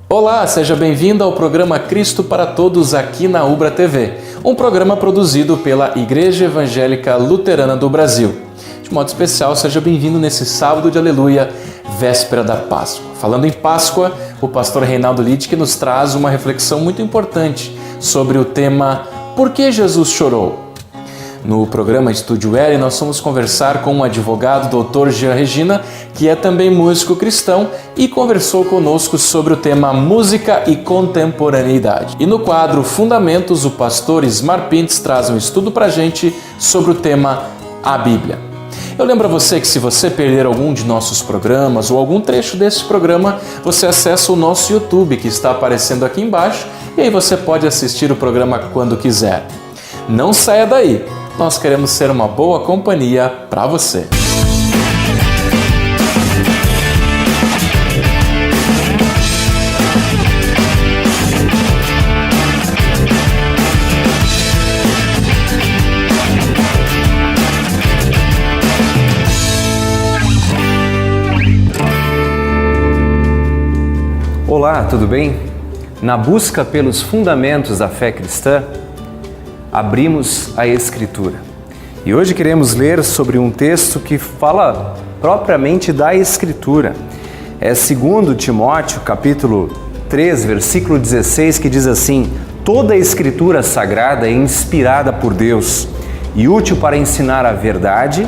Olá, seja bem-vindo ao programa Cristo para Todos aqui na Ubra TV, um programa produzido pela Igreja Evangélica Luterana do Brasil. De modo especial, seja bem-vindo nesse sábado de Aleluia, véspera da Páscoa. Falando em Páscoa, o pastor Reinaldo Littke nos traz uma reflexão muito importante sobre o tema Por que Jesus chorou? No programa Estúdio L, nós vamos conversar com um advogado, Dr. Jean Regina, que é também músico cristão e conversou conosco sobre o tema música e contemporaneidade. E no quadro Fundamentos, o pastor Ismar Pintes traz um estudo pra gente sobre o tema a Bíblia. Eu lembro a você que se você perder algum de nossos programas ou algum trecho desse programa, você acessa o nosso YouTube, que está aparecendo aqui embaixo, e aí você pode assistir o programa quando quiser. Não saia daí! Nós queremos ser uma boa companhia para você. Olá, tudo bem? Na busca pelos fundamentos da fé cristã, abrimos a Escritura. E hoje queremos ler sobre um texto que fala propriamente da Escritura. É 2 Timóteo, capítulo 3, versículo 16, que diz assim: toda a Escritura sagrada é inspirada por Deus e útil para ensinar a verdade,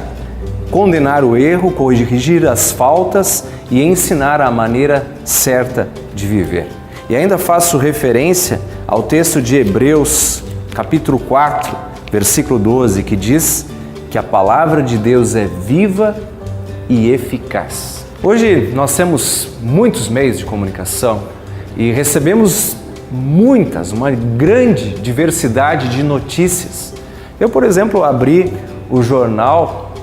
condenar o erro, corrigir as faltas e ensinar a maneira certa de viver. E ainda faço referência ao texto de Hebreus, capítulo 4, versículo 12, que diz que a palavra de Deus é viva e eficaz. Hoje nós temos muitos meios de comunicação e recebemos uma grande diversidade de notícias. Eu, por exemplo, abri o jornal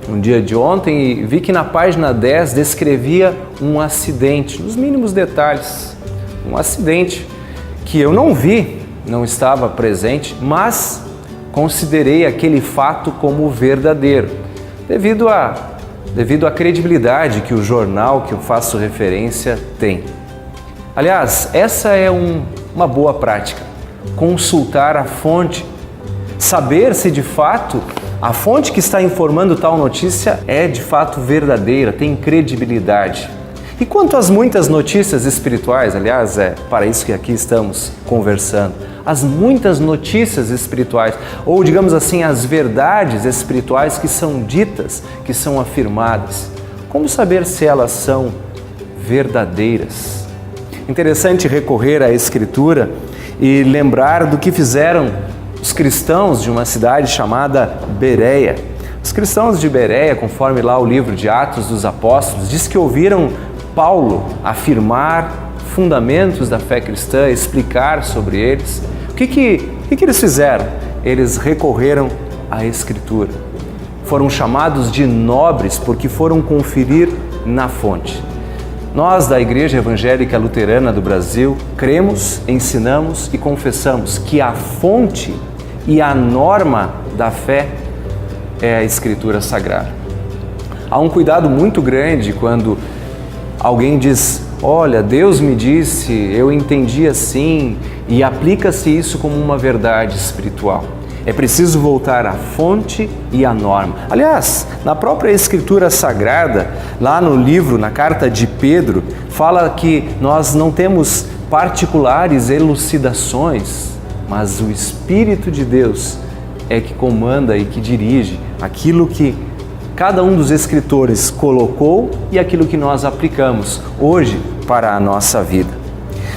no dia de ontem e vi que na página 10 descrevia um acidente, nos mínimos detalhes, um acidente que eu não vi, não estava presente, mas considerei aquele fato como verdadeiro, devido à credibilidade que o jornal que eu faço referência tem. Aliás, essa é uma boa prática, consultar a fonte, saber se de fato a fonte que está informando tal notícia é de fato verdadeira, tem credibilidade. E quanto às muitas notícias espirituais, aliás, é para isso que aqui estamos conversando, as muitas notícias espirituais, ou digamos assim, as verdades espirituais que são ditas, que são afirmadas, como saber se elas são verdadeiras? Interessante recorrer à Escritura e lembrar do que fizeram os cristãos de uma cidade chamada Bereia. Os cristãos de Bereia, conforme lá o livro de Atos dos Apóstolos, diz que ouviram Paulo afirmar fundamentos da fé cristã, explicar sobre eles. O que eles fizeram? Eles recorreram à Escritura. Foram chamados de nobres porque foram conferir na fonte. Nós, da Igreja Evangélica Luterana do Brasil, cremos, ensinamos e confessamos que a fonte e a norma da fé é a Escritura Sagrada. Há um cuidado muito grande quando alguém diz: olha, Deus me disse, eu entendi assim, e aplica-se isso como uma verdade espiritual. É preciso voltar à fonte e à norma. Aliás, na própria Escritura Sagrada, lá no livro, na carta de Pedro, fala que nós não temos particulares elucidações, mas o Espírito de Deus é que comanda e que dirige aquilo que cada um dos escritores colocou e aquilo que nós aplicamos hoje para a nossa vida.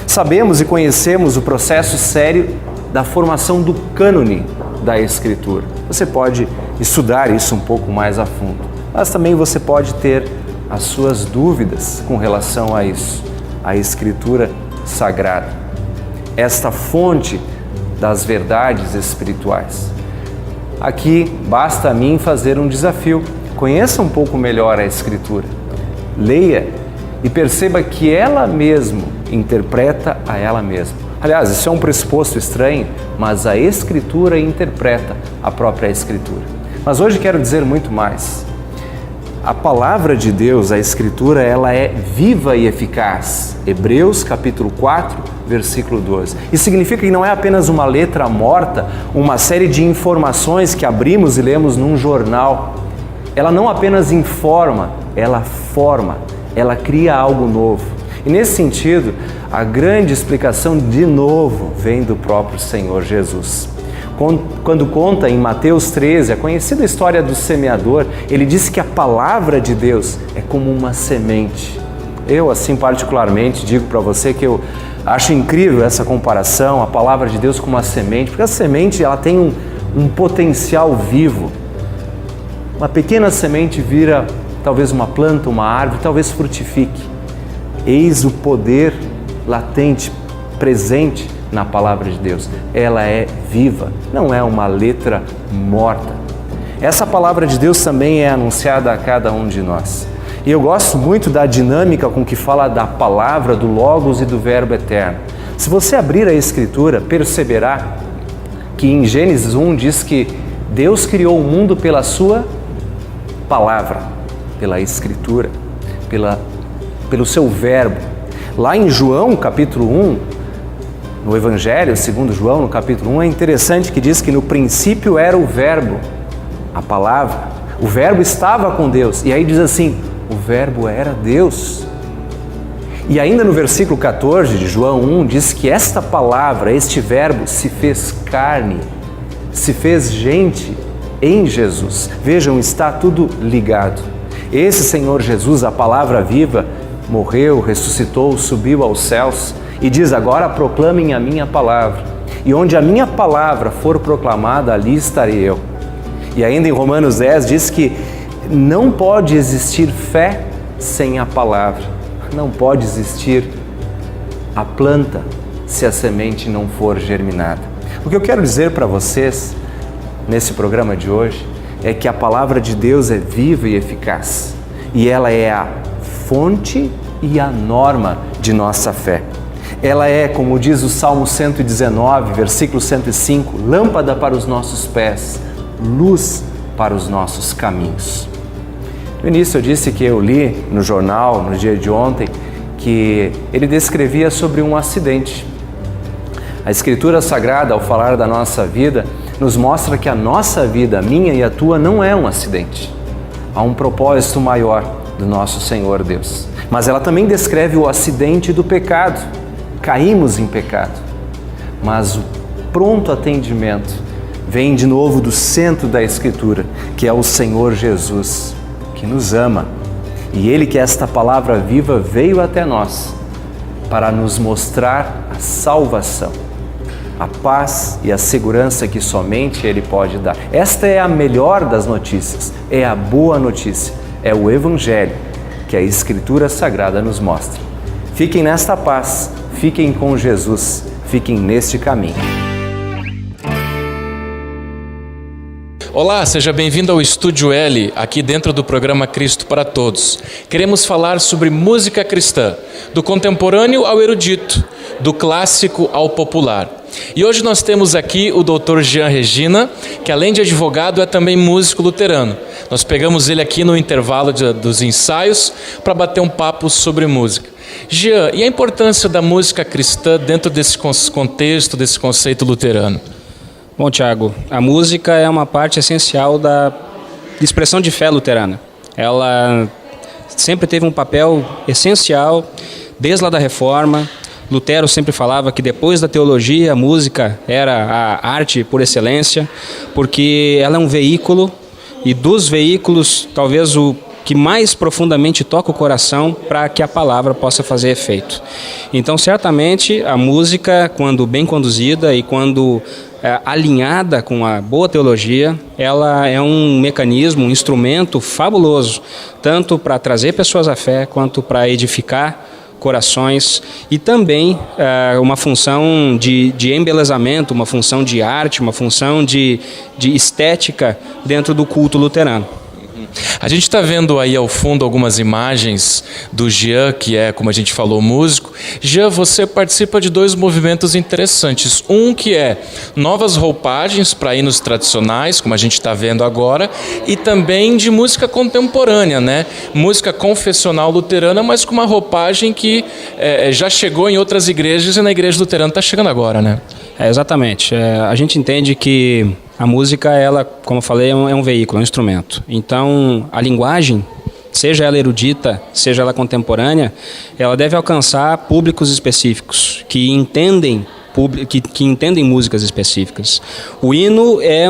Sabemos e conhecemos o processo sério da formação do cânone da Escritura. Você pode estudar isso um pouco mais a fundo, mas também você pode ter as suas dúvidas com relação a isso, a Escritura Sagrada, esta fonte das verdades espirituais. Aqui basta a mim fazer um desafio. Conheça um pouco melhor a Escritura, leia e perceba que ela mesma interpreta a ela mesma. Aliás, isso é um pressuposto estranho, mas a Escritura interpreta a própria Escritura. Mas hoje quero dizer muito mais. a palavra de Deus, a Escritura, ela é viva e eficaz. Hebreus capítulo 4, versículo 12. Isso significa que não é apenas uma letra morta, uma série de informações que abrimos e lemos num jornal. Ela não apenas informa, ela forma, ela cria algo novo. E nesse sentido, a grande explicação de novo vem do próprio Senhor Jesus. Quando conta em Mateus 13, a conhecida história do semeador, ele disse que a palavra de Deus é como uma semente. Eu, assim, particularmente, digo para você que eu acho incrível essa comparação, a palavra de Deus com uma semente, porque a semente ela tem um potencial vivo. Uma pequena semente vira talvez uma planta, uma árvore, talvez frutifique. Eis o poder latente, presente na palavra de Deus. Ela é viva, não é uma letra morta. Essa palavra de Deus também é anunciada a cada um de nós. E eu gosto muito da dinâmica com que fala da palavra, do Logos e do Verbo eterno. Se você abrir a Escritura, perceberá que em Gênesis 1 diz que Deus criou o mundo pela sua palavra, pela Escritura, pelo seu Verbo. Lá em João, capítulo 1, no Evangelho, segundo João, no capítulo 1, é interessante que diz que no princípio era o Verbo, a palavra. O Verbo estava com Deus. E aí diz assim, o Verbo era Deus. E ainda no versículo 14 de João 1, diz que esta palavra, este Verbo, se fez carne, se fez gente em Jesus. Vejam, está tudo ligado. Esse Senhor Jesus, a palavra viva, morreu, ressuscitou, subiu aos céus e diz, agora proclamem a minha palavra. E onde a minha palavra for proclamada, ali estarei eu. E ainda em Romanos 10 diz que não pode existir fé sem a palavra. Não pode existir a planta se a semente não for germinada. O que eu quero dizer para vocês nesse programa de hoje é que a palavra de Deus é viva e eficaz. E ela é a fonte e a norma de nossa fé. Ela é, como diz o Salmo 119, versículo 105, lâmpada para os nossos pés, luz para os nossos caminhos. No início eu disse que eu li no jornal, no dia de ontem, que ele descrevia sobre um acidente. A Escritura Sagrada, ao falar da nossa vida, nos mostra que a nossa vida, a minha e a tua, não é um acidente. Há um propósito maior do nosso Senhor Deus. Mas ela também descreve o acidente do pecado. Caímos em pecado. Mas o pronto atendimento vem de novo do centro da Escritura, que é o Senhor Jesus, que nos ama. E Ele, que esta palavra viva, veio até nós para nos mostrar a salvação, a paz e a segurança que somente Ele pode dar. Esta é a melhor das notícias, é a boa notícia, é o Evangelho que a Escritura Sagrada nos mostra. Fiquem nesta paz, fiquem com Jesus, fiquem neste caminho. Olá, seja bem-vindo ao Estúdio L, aqui dentro do programa Cristo para Todos. Queremos falar sobre música cristã, do contemporâneo ao erudito, do clássico ao popular. E hoje nós temos aqui o Dr. Jean Regina, que além de advogado é também músico luterano. Nós pegamos ele aqui no intervalo dos ensaios para bater um papo sobre música. Jean, e a importância da música cristã dentro desse contexto, desse conceito luterano? Bom, Tiago, a música é uma parte essencial da expressão de fé luterana. Ela sempre teve um papel essencial desde lá da Reforma. Lutero sempre falava que depois da teologia, a música era a arte por excelência, porque ela é um veículo, e dos veículos, talvez o que mais profundamente toca o coração para que a palavra possa fazer efeito. Então, certamente, a música, quando bem conduzida e quando alinhada com a boa teologia, ela é um mecanismo, um instrumento fabuloso, tanto para trazer pessoas à fé, quanto para edificar corações, e também uma função de embelezamento, uma função de arte, uma função de estética dentro do culto luterano. A gente está vendo aí ao fundo algumas imagens do Jean, que é, como a gente falou, músico. Jean, você participa de 2 movimentos interessantes. Um que é novas roupagens para hinos tradicionais, como a gente está vendo agora, e também de música contemporânea, né? Música confessional luterana, mas com uma roupagem que já chegou em outras igrejas e na igreja luterana está chegando agora, né? Exatamente. A gente entende que a música, ela, como eu falei, é um veículo, é um instrumento. Então, a linguagem, seja ela erudita, seja ela contemporânea, ela deve alcançar públicos específicos, que entendem músicas específicas. O hino é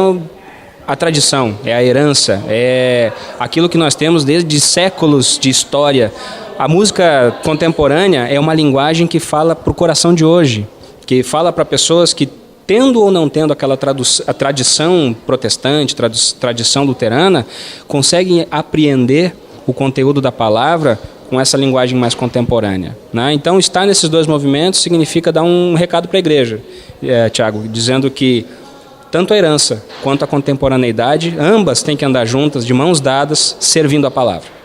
a tradição, é a herança, é aquilo que nós temos desde séculos de história. A música contemporânea é uma linguagem que fala para o coração de hoje, que fala para pessoas que, tendo ou não tendo aquela a tradição protestante, tradição luterana, conseguem apreender o conteúdo da palavra com essa linguagem mais contemporânea, né? Então, estar nesses 2 movimentos significa dar um recado para a igreja, Tiago, dizendo que tanto a herança quanto a contemporaneidade, ambas têm que andar juntas, de mãos dadas, servindo a palavra.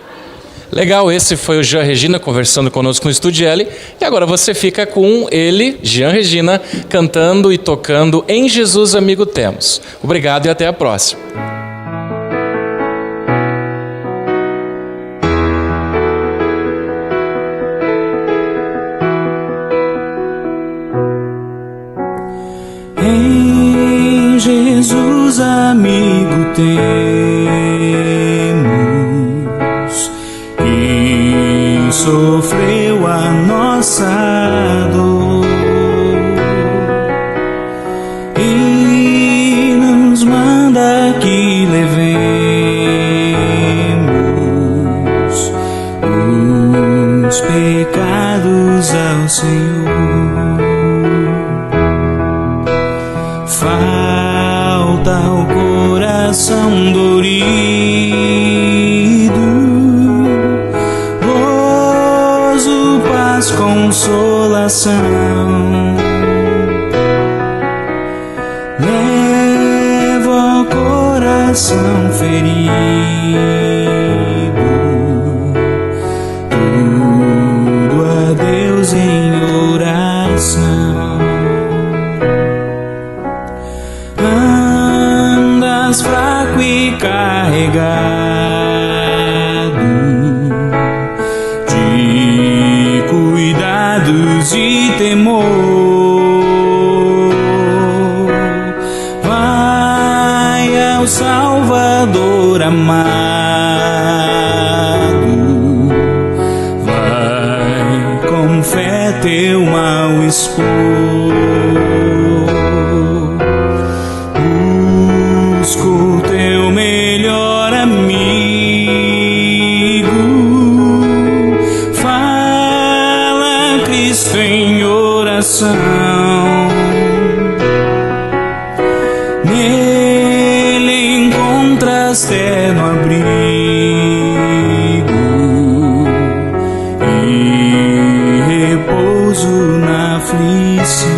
Legal, esse foi o Jean Regina conversando conosco no Estúdio L. E agora você fica com ele, Jean Regina, cantando e tocando Em Jesus Amigo Temos. Obrigado e até a próxima. Em Jesus amigo temos, que sofreu a nossa dor e nos manda que levemos os pecados ao Senhor. Falta o coração dorido, gozo, paz, consolação. Leva o coração ferido, tudo a Deus em oração. Andas fraco e carregado de cuidados e temor, vai ao Salvador amado, vai com fé teu mal expor. O teu melhor amigo, fala Cristo em oração. Nele encontras terno abrigo e repouso na aflição.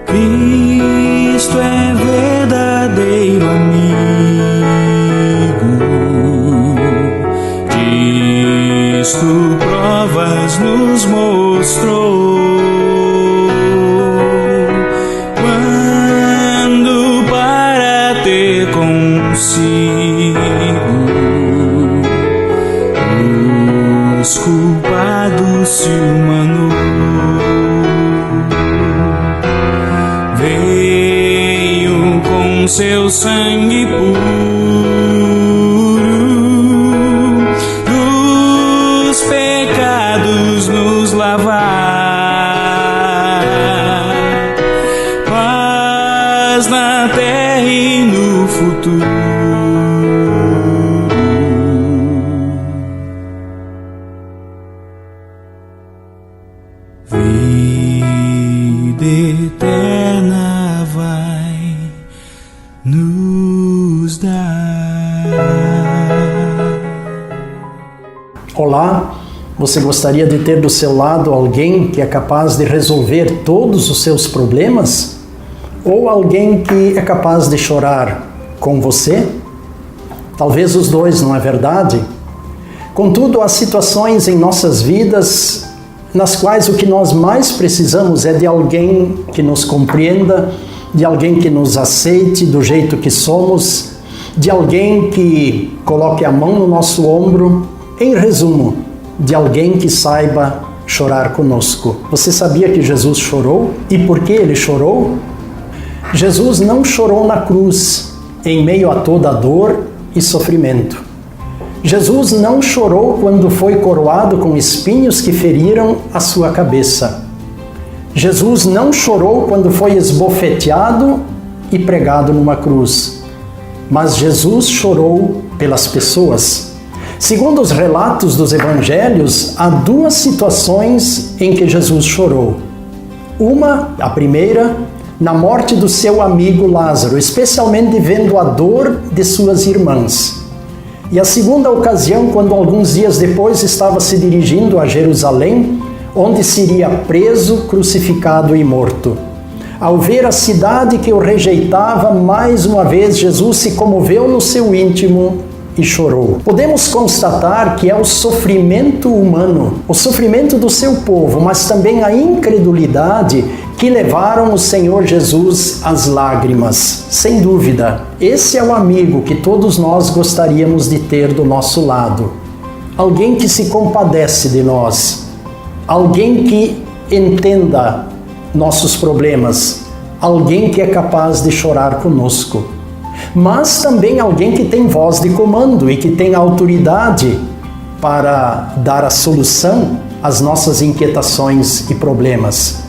Cristo é verdadeiro amigo, disto provas nos mostrou, quando para ter consigo os culpados se humanou. Veio com seu sangue puro dos pecados nos lavar, paz na terra e no futuro. Vida eterna vai nos dar. Olá, você gostaria de ter do seu lado alguém que é capaz de resolver todos os seus problemas? Ou alguém que é capaz de chorar com você? Talvez os dois, não é verdade? Contudo, há situações em nossas vidas nas quais o que nós mais precisamos é de alguém que nos compreenda, de alguém que nos aceite do jeito que somos, de alguém que coloque a mão no nosso ombro, em resumo, de alguém que saiba chorar conosco. Você sabia que Jesus chorou? E por que ele chorou? Jesus não chorou na cruz, em meio a toda a dor e sofrimento. Jesus não chorou quando foi coroado com espinhos que feriram a sua cabeça. Jesus não chorou quando foi esbofeteado e pregado numa cruz. Mas Jesus chorou pelas pessoas. Segundo os relatos dos evangelhos, há duas situações em que Jesus chorou. A primeira, na morte do seu amigo Lázaro, especialmente vendo a dor de suas irmãs. E a segunda ocasião, quando alguns dias depois estava se dirigindo a Jerusalém, onde seria preso, crucificado e morto. Ao ver a cidade que o rejeitava, mais uma vez Jesus se comoveu no seu íntimo e chorou. Podemos constatar que é o sofrimento humano, o sofrimento do seu povo, mas também a incredulidade que levaram o Senhor Jesus às lágrimas. Sem dúvida, esse é o amigo que todos nós gostaríamos de ter do nosso lado. Alguém que se compadece de nós, alguém que entenda nossos problemas, alguém que é capaz de chorar conosco. Mas também alguém que tem voz de comando e que tem autoridade para dar a solução às nossas inquietações e problemas.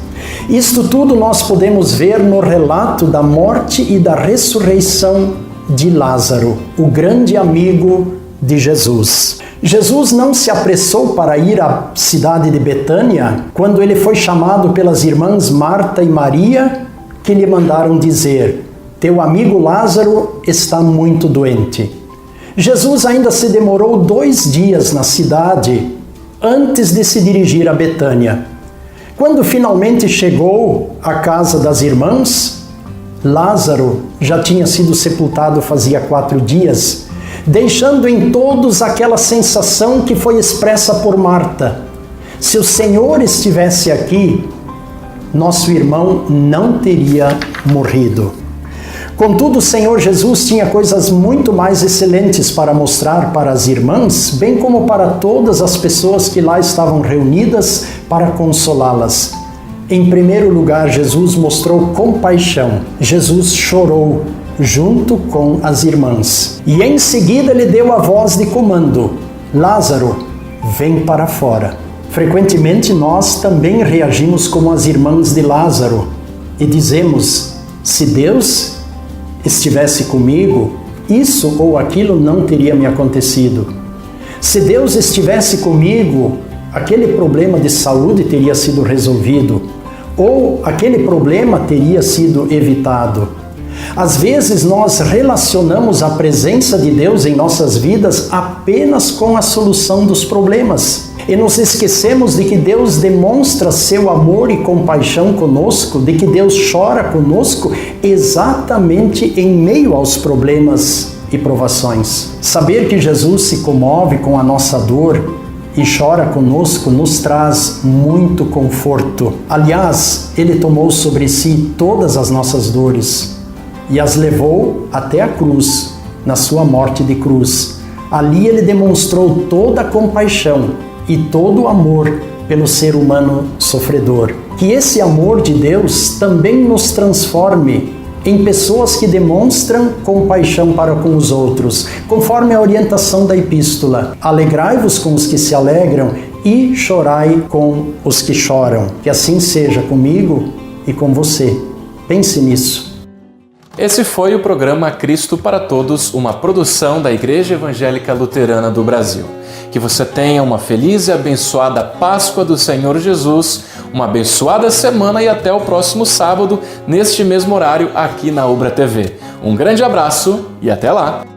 Isto tudo nós podemos ver no relato da morte e da ressurreição de Lázaro, o grande amigo de Jesus. Jesus não se apressou para ir à cidade de Betânia quando ele foi chamado pelas irmãs Marta e Maria, que lhe mandaram dizer: teu amigo Lázaro está muito doente. Jesus ainda se demorou 2 dias na cidade antes de se dirigir a Betânia. Quando finalmente chegou à casa das irmãs, Lázaro já tinha sido sepultado fazia 4 dias, deixando em todos aquela sensação que foi expressa por Marta: se o Senhor estivesse aqui, nosso irmão não teria morrido. Contudo, o Senhor Jesus tinha coisas muito mais excelentes para mostrar para as irmãs, bem como para todas as pessoas que lá estavam reunidas para consolá-las. Em primeiro lugar, Jesus mostrou compaixão. Jesus chorou junto com as irmãs. E em seguida ele deu a voz de comando: Lázaro, vem para fora. Frequentemente nós também reagimos como as irmãs de Lázaro e dizemos: se Deus estivesse comigo, isso ou aquilo não teria me acontecido. Se Deus estivesse comigo, aquele problema de saúde teria sido resolvido, ou aquele problema teria sido evitado. Às vezes nós relacionamos a presença de Deus em nossas vidas apenas com a solução dos problemas. E nos esquecemos de que Deus demonstra seu amor e compaixão conosco, de que Deus chora conosco exatamente em meio aos problemas e provações. Saber que Jesus se comove com a nossa dor e chora conosco nos traz muito conforto. Aliás, Ele tomou sobre si todas as nossas dores e as levou até a cruz, na sua morte de cruz. Ali Ele demonstrou toda a compaixão e todo o amor pelo ser humano sofredor. Que esse amor de Deus também nos transforme em pessoas que demonstram compaixão para com os outros, conforme a orientação da epístola. Alegrai-vos com os que se alegram e chorai com os que choram. Que assim seja comigo e com você. Pense nisso. Esse foi o programa Cristo para Todos, uma produção da Igreja Evangélica Luterana do Brasil. Que você tenha uma feliz e abençoada Páscoa do Senhor Jesus, uma abençoada semana e até o próximo sábado, neste mesmo horário, aqui na Ubra TV. Um grande abraço e até lá!